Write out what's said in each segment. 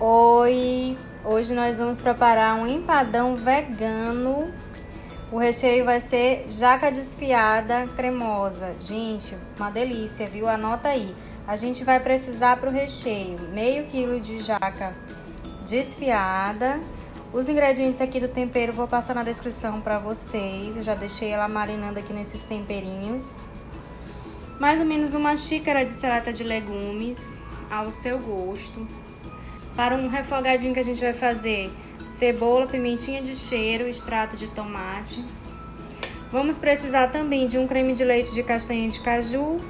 Oi! Hoje nós vamos preparar um empadão vegano. O recheio vai ser jaca desfiada cremosa. Gente, uma delícia, viu? Anota aí. A gente vai precisar para o recheio meio quilo de jaca desfiada. Os ingredientes aqui do tempero vou passar na descrição para vocês. Eu já deixei ela marinando aqui nesses temperinhos. Mais ou menos uma xícara de salada de legumes ao seu gosto. Para um refogadinho que a gente vai fazer, cebola, pimentinha de cheiro, extrato de tomate. Vamos precisar também de um creme de leite de castanha de caju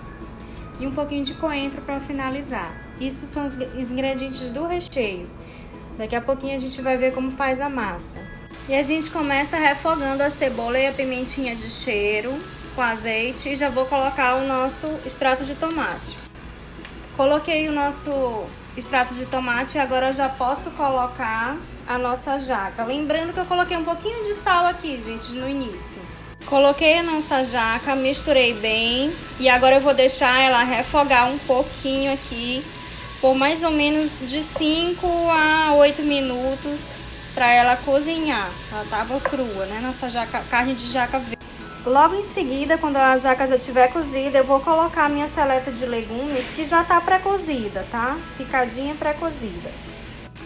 e um pouquinho de coentro para finalizar. Isso são os ingredientes do recheio. Daqui a pouquinho a gente vai ver como faz a massa. E a gente começa refogando a cebola e a pimentinha de cheiro com azeite e já vou colocar o nosso extrato de tomate. Coloquei o nosso extrato de tomate e agora já posso colocar a nossa jaca. Lembrando que eu coloquei um pouquinho de sal aqui, gente, no início. Coloquei a nossa jaca, misturei bem e agora eu vou deixar ela refogar um pouquinho aqui por mais ou menos de 5 a 8 minutos para ela cozinhar. Ela tava crua, né? Nossa jaca, carne de jaca verde. Logo em seguida, quando a jaca já estiver cozida, eu vou colocar a minha seleta de legumes, que já tá pré-cozida, tá? Picadinha pré-cozida.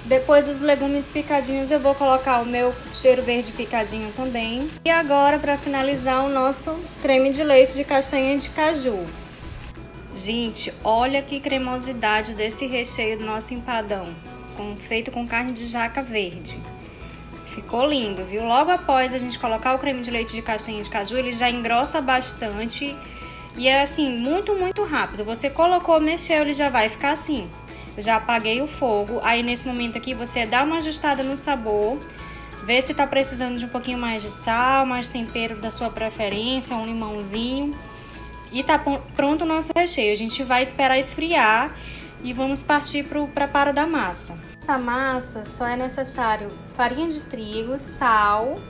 Depois dos legumes picadinhos, eu vou colocar o meu cheiro verde picadinho também. E agora, para finalizar, o nosso creme de leite de castanha de caju. Gente, olha que cremosidade desse recheio do nosso empadão, feito com carne de jaca verde. Ficou lindo, viu? Logo após a gente colocar o creme de leite de castanha de caju, ele já engrossa bastante e é assim, muito rápido. Você colocou, mexeu, ele já vai ficar assim. Eu já apaguei o fogo. Aí nesse momento aqui você dá uma ajustada no sabor, vê se tá precisando de um pouquinho mais de sal, mais tempero da sua preferência, um limãozinho. E tá pronto o nosso recheio. A gente vai esperar esfriar e vamos partir para o preparo da massa. Essa massa só é necessário farinha de trigo, sal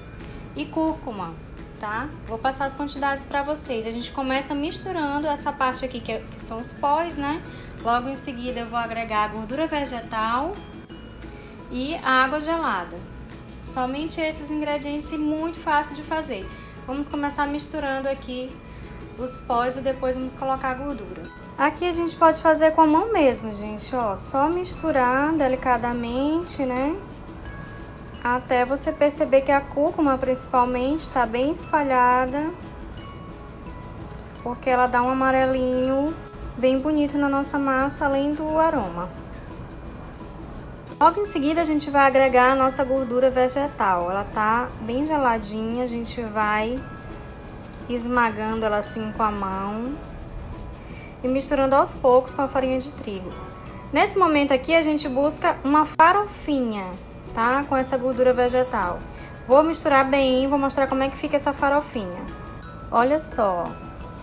e cúrcuma, tá? Vou passar as quantidades para vocês. A gente começa misturando essa parte aqui que são os pós, né? Logo em seguida eu vou agregar a gordura vegetal e a água gelada. Somente esses ingredientes e muito fácil de fazer. Vamos começar misturando aqui os pós e depois vamos colocar a gordura. Aqui a gente pode fazer com a mão mesmo, gente, ó, só misturar delicadamente, né? Até você perceber que a cúrcuma, principalmente, tá bem espalhada, porque ela dá um amarelinho bem bonito na nossa massa, além do aroma. Logo em seguida a gente vai agregar a nossa gordura vegetal. Ela tá bem geladinha, a gente vai esmagando ela assim com a mão e misturando aos poucos com a farinha de trigo. Nesse momento aqui a gente busca uma farofinha, tá? Com essa gordura vegetal. Vou misturar bem, vou mostrar como é que fica essa farofinha. Olha só,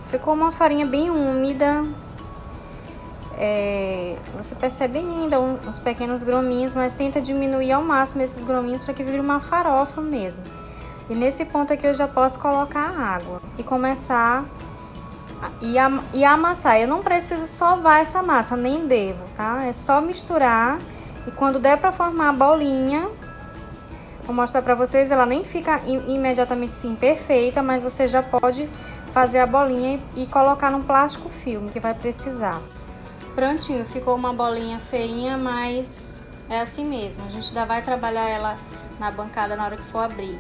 ficou uma farinha bem úmida. Você percebe ainda uns pequenos grominhos, mas tenta diminuir ao máximo esses grominhos para que vire uma farofa mesmo. E nesse ponto aqui eu já posso colocar a água e começar e amassar. Eu não preciso sovar essa massa, nem devo, tá? É só misturar e quando der para formar a bolinha, vou mostrar para vocês, ela nem fica imediatamente assim perfeita, mas você já pode fazer a bolinha e colocar num plástico filme que vai precisar. Prontinho, ficou uma bolinha feinha, mas é assim mesmo. A gente ainda vai trabalhar ela na bancada na hora que for abrir.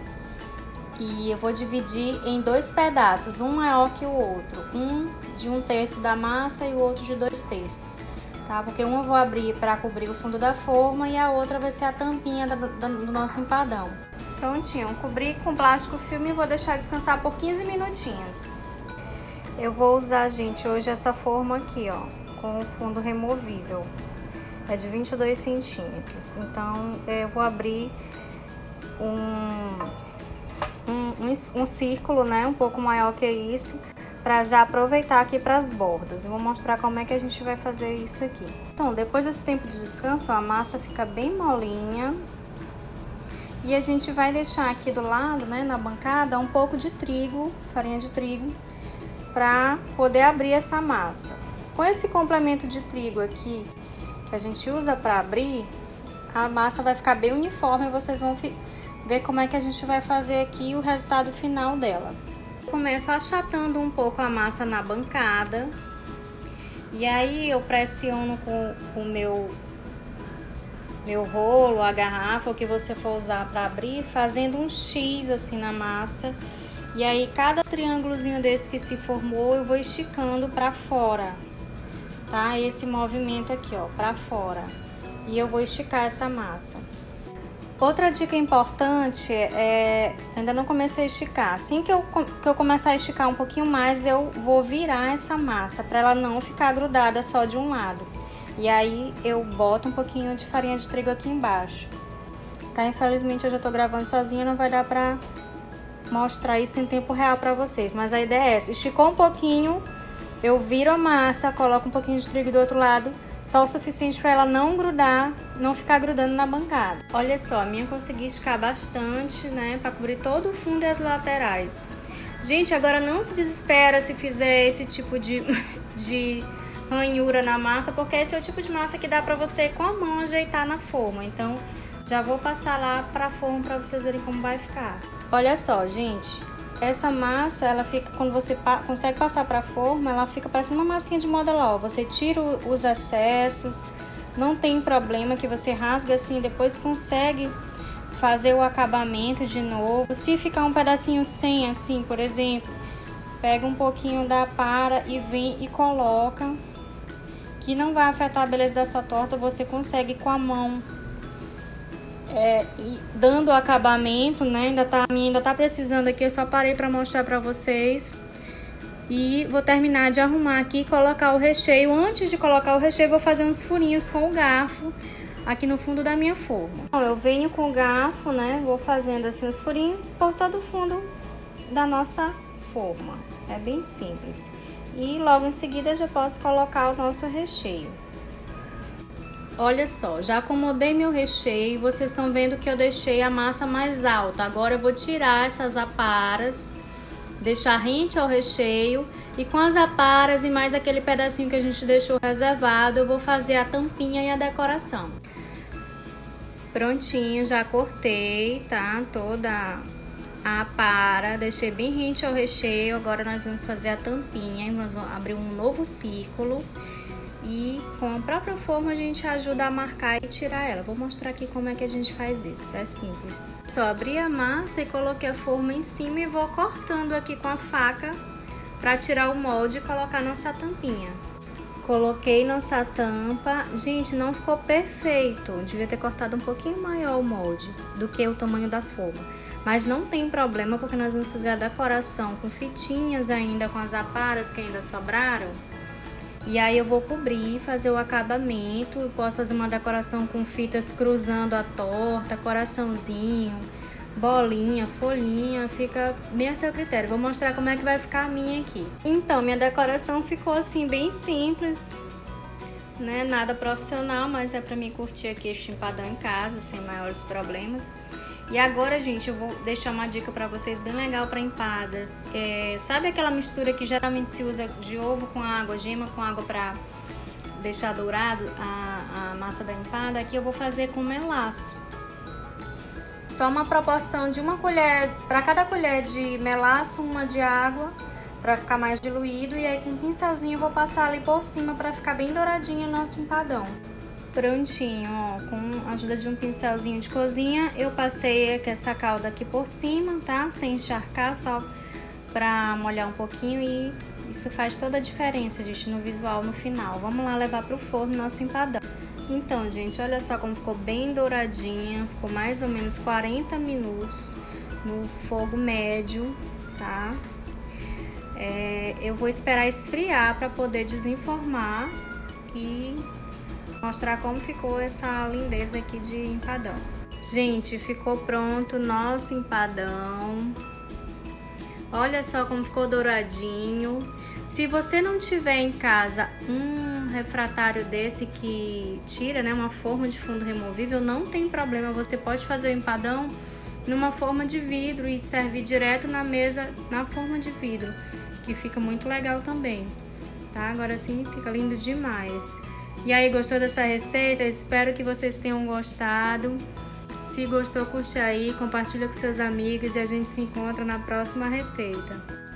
E eu vou dividir em 2 pedaços, um maior que o outro. Um de 1/3 da massa e o outro de 2/3, tá? Porque um eu vou abrir para cobrir o fundo da forma e a outra vai ser a tampinha do nosso empadão. Prontinho, cobri com plástico filme e vou deixar descansar por 15 minutinhos. Eu vou usar, gente, hoje essa forma aqui, ó, com o fundo removível. É de 22 centímetros. Então, eu vou abrir um círculo, né, um pouco maior que isso, para já aproveitar aqui para as bordas. Eu vou mostrar como é que a gente vai fazer isso aqui. Então, depois desse tempo de descanso, a massa fica bem molinha. E a gente vai deixar aqui do lado, né, na bancada, um pouco de trigo, farinha de trigo, para poder abrir essa massa. Com esse complemento de trigo aqui, que a gente usa para abrir, a massa vai ficar bem uniforme e vocês vão ver como é que a gente vai fazer aqui o resultado final dela. Começo achatando um pouco a massa na bancada. E aí eu pressiono com o meu rolo, a garrafa, o que você for usar para abrir, fazendo um X assim na massa. E aí cada triângulozinho desse que se formou, eu vou esticando para fora, tá? Esse movimento aqui, ó, para fora. E eu vou esticar essa massa. Outra dica importante ainda não comecei a esticar. Assim que eu começar a esticar um pouquinho mais, eu vou virar essa massa para ela não ficar grudada só de um lado. E aí eu boto um pouquinho de farinha de trigo aqui embaixo. Tá? Infelizmente eu já tô gravando sozinha, não vai dar pra mostrar isso em tempo real pra vocês. Mas a ideia é essa: esticou um pouquinho, eu viro a massa, coloco um pouquinho de trigo do outro lado, só o suficiente para ela não grudar, não ficar grudando na bancada. Olha só, a minha consegui esticar bastante, né, para cobrir todo o fundo e as laterais. Gente, agora não se desespera se fizer esse tipo de ranhura na massa, porque esse é o tipo de massa que dá para você com a mão ajeitar na forma. Então, já vou passar lá para a forma para vocês verem como vai ficar. Olha só, gente. Essa massa, ela fica, quando você consegue passar para a forma, ela fica parecendo uma massinha de modeló. Você tira os excessos, não tem problema que você rasga assim, depois consegue fazer o acabamento de novo. Se ficar um pedacinho sem, assim, por exemplo, pega um pouquinho da para e vem e coloca, que não vai afetar a beleza da sua torta. Você consegue com a mão, e dando o acabamento, né? A minha ainda tá precisando aqui, eu só parei para mostrar para vocês. E vou terminar de arrumar aqui e colocar o recheio. Antes de colocar o recheio, vou fazer uns furinhos com o garfo aqui no fundo da minha forma. Então, eu venho com o garfo, né? Vou fazendo assim os furinhos por todo o fundo da nossa forma. É bem simples. E logo em seguida já posso colocar o nosso recheio. Olha só, já acomodei meu recheio, vocês estão vendo que eu deixei a massa mais alta. Agora eu vou tirar essas aparas, deixar rente ao recheio, e com as aparas e mais aquele pedacinho que a gente deixou reservado, eu vou fazer a tampinha e a decoração. Prontinho, já cortei, tá? Toda a apara, deixei bem rente ao recheio. Agora nós vamos fazer a tampinha, nós vamos abrir um novo círculo. E com a própria forma a gente ajuda a marcar e tirar ela. Vou mostrar aqui como é que a gente faz isso, é simples. Só abri a massa e coloquei a forma em cima e vou cortando aqui com a faca para tirar o molde e colocar nossa tampinha. Coloquei nossa tampa. Gente, não ficou perfeito, devia ter cortado um pouquinho maior o molde do que o tamanho da forma. Mas não tem problema, porque nós vamos fazer a decoração com fitinhas ainda, com as aparas que ainda sobraram. E aí eu vou cobrir, fazer o acabamento. Eu posso fazer uma decoração com fitas cruzando a torta, coraçãozinho, bolinha, folhinha, fica bem a seu critério. Vou mostrar como é que vai ficar a minha aqui. Então, minha decoração ficou assim bem simples, né? Nada profissional, mas é pra mim curtir aqui este empadão em casa, sem maiores problemas. E agora, gente, eu vou deixar uma dica pra vocês bem legal pra empadas. Sabe aquela mistura que geralmente se usa de ovo com água, gema com água pra deixar dourado a massa da empada? Aqui eu vou fazer com melaço. Só uma proporção de uma colher, pra cada colher de melaço, uma de água, pra ficar mais diluído. E aí com um pincelzinho eu vou passar ali por cima pra ficar bem douradinho o nosso empadão. Prontinho, ó, com a ajuda de um pincelzinho de cozinha, eu passei essa calda aqui por cima, tá? Sem encharcar, só pra molhar um pouquinho, e isso faz toda a diferença, gente, no visual no final. Vamos lá levar pro forno nosso empadão. Então, gente, olha só como ficou bem douradinha, ficou mais ou menos 40 minutos no fogo médio, tá? Eu vou esperar esfriar pra poder desenformar e mostrar como ficou essa lindeza aqui de empadão. Gente, ficou pronto o nosso empadão. Olha só como ficou douradinho. Se você não tiver em casa um refratário desse que tira, né, uma forma de fundo removível, não tem problema. Você pode fazer o empadão numa forma de vidro e servir direto na mesa na forma de vidro, que fica muito legal também, tá? Agora sim fica lindo demais. E aí, gostou dessa receita? Espero que vocês tenham gostado. Se gostou, curte aí, compartilha com seus amigos e a gente se encontra na próxima receita.